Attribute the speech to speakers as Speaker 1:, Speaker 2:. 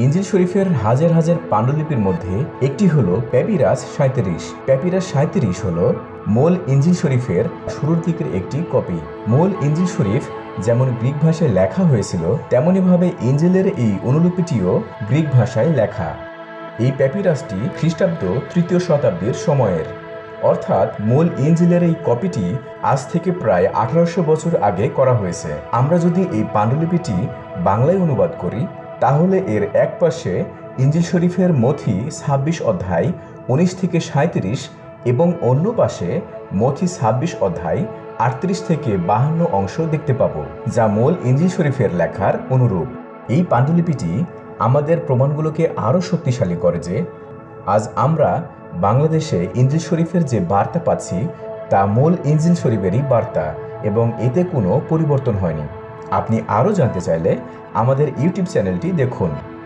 Speaker 1: ইনজিল শরীফের হাজার হাজার পাণ্ডুলিপির মধ্যে একটি হল প্যাপিরাস 37। প্যাপিরাস 37 হল মূল ইনজিল শরীফের শুরুর দিকের একটি কপি। মূল ইনজিল শরীফ যেমন গ্রিক ভাষায় লেখা হয়েছিল, তেমনইভাবে ইনজিলের এই অনুলিপিটিও গ্রিক ভাষায় লেখা। এই প্যাপিরাসটি খ্রিস্টাব্দ 3য় শতাব্দীর সময়ের, অর্থাৎ মূল ইনজিলের এই কপিটি আজ থেকে প্রায় 1800 বছর আগে করা হয়েছে। আমরা যদি এই পাণ্ডুলিপিটি বাংলায় অনুবাদ করি, তাহলে এর এক পাশে ইনজিল শরীফের মথি 26 অধ্যায় 19 থেকে 37 এবং অন্য পাশে মথি 26 অধ্যায় 38 থেকে 52 অংশ দেখতে পাবো, যা মূল ইনজিল শরীফের লেখার অনুরূপ। এই পাণ্ডুলিপিটি আমাদের প্রমাণগুলোকে আরও শক্তিশালী করে যে আজ আমরা বাংলাদেশে ইনজিল শরীফের যে বার্তা পাচ্ছি তা মূল ইনজিল শরীফেরই বার্তা এবং এতে কোনো পরিবর্তন হয়নি। আপনি আরও জানতে চাইলে আমাদের ইউটিউব চ্যানেলটি দেখুন।